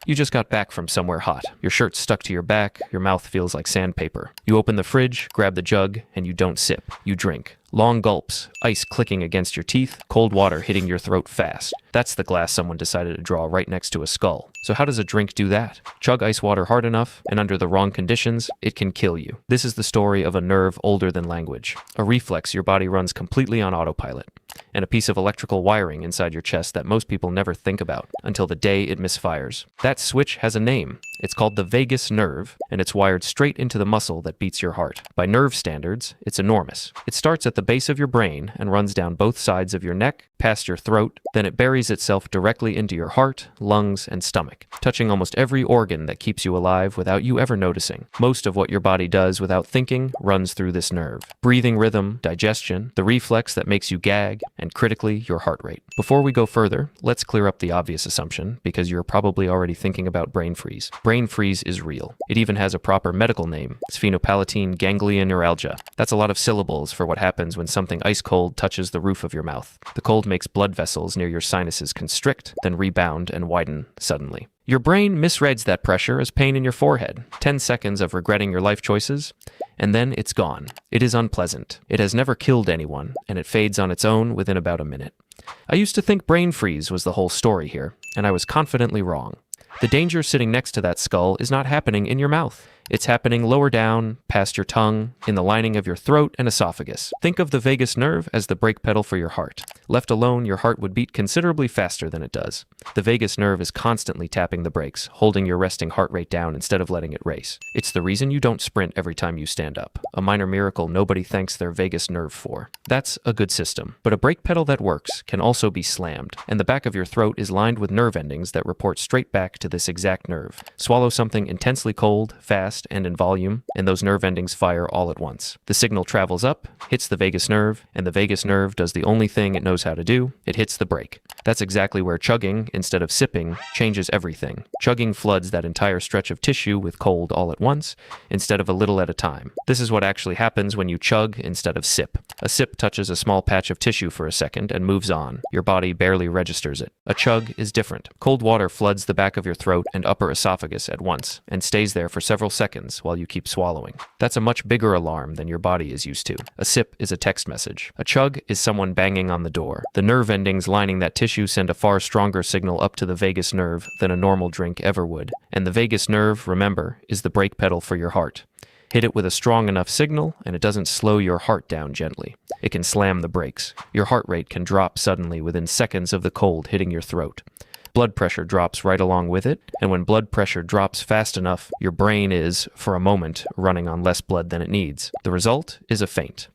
You just got back from somewhere hot. Your shirt's stuck to your back, your mouth feels like sandpaper. You open the fridge, grab the jug, and you don't sip. You drink. Long gulps, ice clicking against your teeth, cold water hitting your throat fast. That's the glass someone decided to draw right next to a skull. So how does a drink do that? Chug ice water hard enough, and under the wrong conditions, it can kill you. This is the story of a nerve older than language. A reflex your body runs completely on autopilot. And a piece of electrical wiring inside your chest that most people never think about until the day it misfires. That switch has a name. It's called the vagus nerve, and it's wired straight into the muscle that beats your heart. By nerve standards, it's enormous. It starts at the base of your brain and runs down both sides of your neck, past your throat, then it buries itself directly into your heart, lungs, and stomach, touching almost every organ that keeps you alive without you ever noticing. Most of what your body does without thinking runs through this nerve. Breathing rhythm, digestion, the reflex that makes you gag, and critically, your heart rate. Before we go further, let's clear up the obvious assumption, because you're probably already thinking about brain freeze. Brain freeze is real. It even has a proper medical name, sphenopalatine ganglion neuralgia. That's a lot of syllables for what happens when something ice cold touches the roof of your mouth. The cold makes blood vessels near your sinuses constrict, then rebound and widen suddenly. Your brain misreads that pressure as pain in your forehead, 10 seconds of regretting your life choices, and then it's gone. It is unpleasant. It has never killed anyone, and it fades on its own within about a minute. I used to think brain freeze was the whole story here, and I was confidently wrong. The danger sitting next to that skull is not happening in your mouth. It's happening lower down, past your tongue, in the lining of your throat and esophagus. Think of the vagus nerve as the brake pedal for your heart. Left alone, your heart would beat considerably faster than it does. The vagus nerve is constantly tapping the brakes, holding your resting heart rate down instead of letting it race. It's the reason you don't sprint every time you stand up. A minor miracle nobody thanks their vagus nerve for. That's a good system. But a brake pedal that works can also be slammed, and the back of your throat is lined with nerve endings that report straight back to this exact nerve. Swallow something intensely cold, fast, and in volume, and those nerve endings fire all at once. The signal travels up, hits the vagus nerve, and the vagus nerve does the only thing it knows how to do. It hits the brake. That's exactly where chugging, instead of sipping, changes everything. Chugging floods that entire stretch of tissue with cold all at once, instead of a little at a time. This is what actually happens when you chug instead of sip. A sip touches a small patch of tissue for a second and moves on. Your body barely registers it. A chug is different. Cold water floods the back of your throat and upper esophagus at once, and stays there for several seconds while you keep swallowing. That's a much bigger alarm than your body is used to. A sip is a text message. A chug is someone banging on the door. The nerve endings lining that tissue send a far stronger signal up to the vagus nerve than a normal drink ever would. And the vagus nerve, remember, is the brake pedal for your heart. Hit it with a strong enough signal, and it doesn't slow your heart down gently. It can slam the brakes. Your heart rate can drop suddenly within seconds of the cold hitting your throat. Blood pressure drops right along with it, and when blood pressure drops fast enough, your brain is, for a moment, running on less blood than it needs. The result is a faint.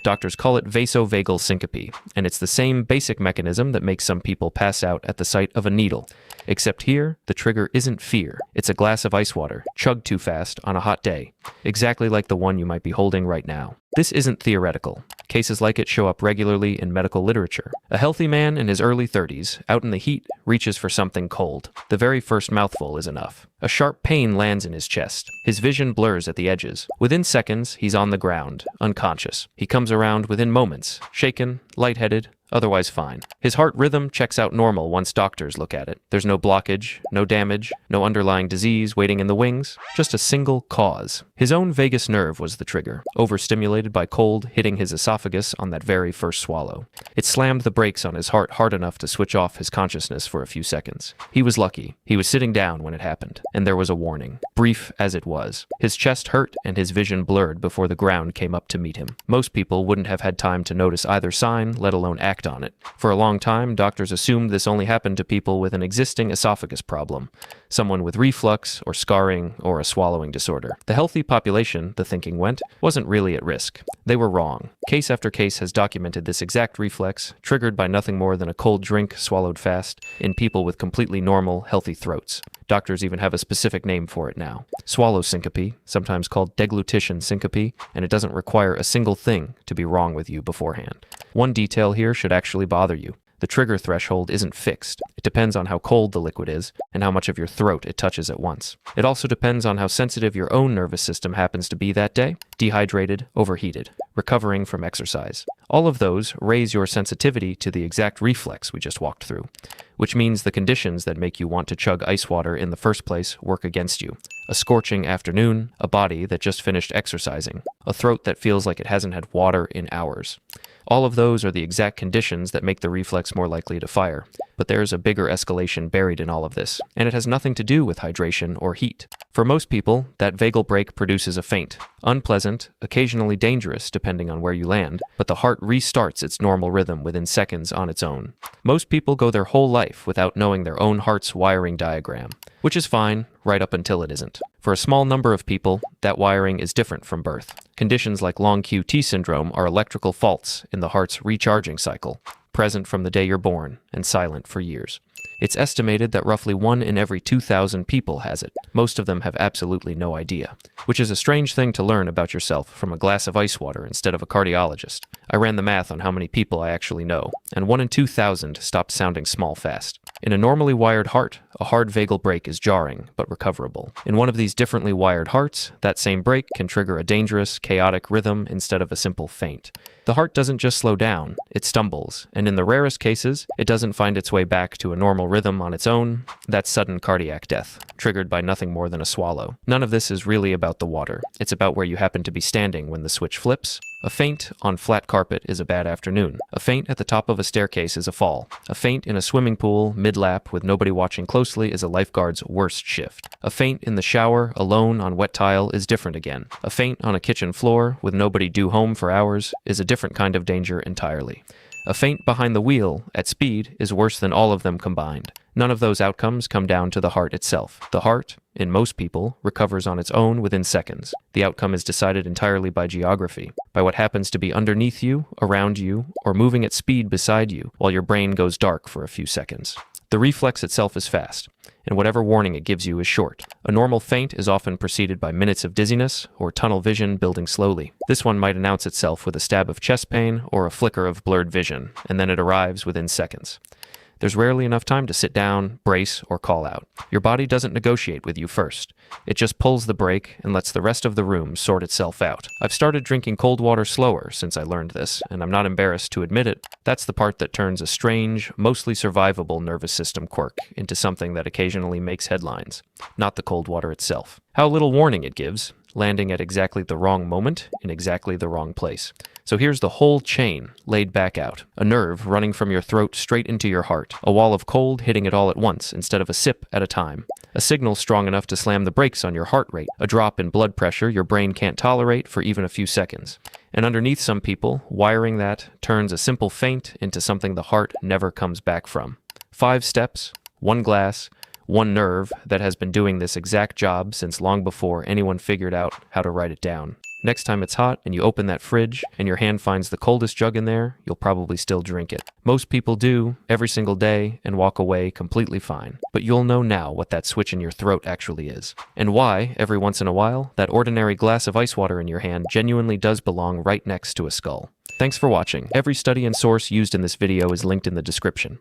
Doctors call it vasovagal syncope, and it's the same basic mechanism that makes some people pass out at the sight of a needle. Except here, the trigger isn't fear. It's a glass of ice water, chugged too fast on a hot day, exactly like the one you might be holding right now. This isn't theoretical. Cases like it show up regularly in medical literature. A healthy man in his early 30s, out in the heat, reaches for something cold. The very first mouthful is enough. A sharp pain lands in his chest. His vision blurs at the edges. Within seconds, he's on the ground, unconscious. He comes around within moments, shaken, lightheaded, otherwise fine. His heart rhythm checks out normal once doctors look at it. There's no blockage, no damage, no underlying disease waiting in the wings, just a single cause. His own vagus nerve was the trigger, overstimulated by cold hitting his esophagus on that very first swallow. It slammed the brakes on his heart hard enough to switch off his consciousness for a few seconds. He was lucky. He was sitting down when it happened, and there was a warning, brief as it was. His chest hurt and his vision blurred before the ground came up to meet him. Most people wouldn't have had time to notice either sign, let alone act on it. For a long time, doctors assumed this only happened to people with an existing esophagus problem, someone with reflux or scarring or a swallowing disorder. The healthy population, the thinking went, wasn't really at risk. They were wrong. Case after case has documented this exact reflex, triggered by nothing more than a cold drink swallowed fast, in people with completely normal, healthy throats. Doctors even have a specific name for it now. Swallow syncope, sometimes called deglutition syncope, and it doesn't require a single thing to be wrong with you beforehand. One detail here should actually bother you. The trigger threshold isn't fixed. It depends on how cold the liquid is and how much of your throat it touches at once. It also depends on how sensitive your own nervous system happens to be that day: dehydrated, overheated, recovering from exercise. All of those raise your sensitivity to the exact reflex we just walked through, which means the conditions that make you want to chug ice water in the first place work against you. A scorching afternoon, a body that just finished exercising, a throat that feels like it hasn't had water in hours. All of those are the exact conditions that make the reflex more likely to fire. But there's a bigger escalation buried in all of this, and it has nothing to do with hydration or heat. For most people, that vagal brake produces a faint, unpleasant, occasionally dangerous depending on where you land, but the heart restarts its normal rhythm within seconds on its own. Most people go their whole life without knowing their own heart's wiring diagram, which is fine, right up until it isn't. For a small number of people, that wiring is different from birth. Conditions like long QT syndrome are electrical faults in the heart's recharging cycle, present from the day you're born and silent for years. It's estimated that roughly 1 in every 2,000 people has it. Most of them have absolutely no idea, which is a strange thing to learn about yourself from a glass of ice water instead of a cardiologist. I ran the math on how many people I actually know, and 1 in 2,000 stopped sounding small fast. In a normally wired heart, a hard vagal brake is jarring, but recoverable. In one of these differently wired hearts, that same brake can trigger a dangerous, chaotic rhythm instead of a simple faint. The heart doesn't just slow down, it stumbles, and in the rarest cases, it doesn't find its way back to a normal rhythm on its own. That's sudden cardiac death, triggered by nothing more than a swallow. None of this is really about the water. It's about where you happen to be standing when the switch flips. A faint on flat carpet is a bad afternoon. A faint at the top of a staircase is a fall. A faint in a swimming pool, mid-lap, with nobody watching closely is a lifeguard's worst shift. A faint in the shower, alone on wet tile, is different again. A faint on a kitchen floor, with nobody due home for hours, is a different kind of danger entirely. A faint behind the wheel, at speed, is worse than all of them combined. None of those outcomes come down to the heart itself. The heart, in most people, recovers on its own within seconds. The outcome is decided entirely by geography, by what happens to be underneath you, around you, or moving at speed beside you, while your brain goes dark for a few seconds. The reflex itself is fast, and whatever warning it gives you is short. A normal faint is often preceded by minutes of dizziness or tunnel vision building slowly. This one might announce itself with a stab of chest pain or a flicker of blurred vision, and then it arrives within seconds. There's rarely enough time to sit down, brace, or call out. Your body doesn't negotiate with you first. It just pulls the brake and lets the rest of the room sort itself out. I've started drinking cold water slower since I learned this, and I'm not embarrassed to admit it. That's the part that turns a strange, mostly survivable nervous system quirk into something that occasionally makes headlines, not the cold water itself. How little warning it gives, landing at exactly the wrong moment in exactly the wrong place. So here's the whole chain laid back out. A nerve running from your throat straight into your heart. A wall of cold hitting it all at once instead of a sip at a time. A signal strong enough to slam the brakes on your heart rate. A drop in blood pressure your brain can't tolerate for even a few seconds. And underneath some people, wiring that turns a simple faint into something the heart never comes back from. 5 steps, 1 glass, 1 nerve that has been doing this exact job since long before anyone figured out how to write it down. Next time it's hot and you open that fridge and your hand finds the coldest jug in there, you'll probably still drink it. Most people do, every single day, and walk away completely fine. But you'll know now what that switch in your throat actually is. And why, every once in a while, that ordinary glass of ice water in your hand genuinely does belong right next to a skull. Thanks for watching. Every study and source used in this video is linked in the description.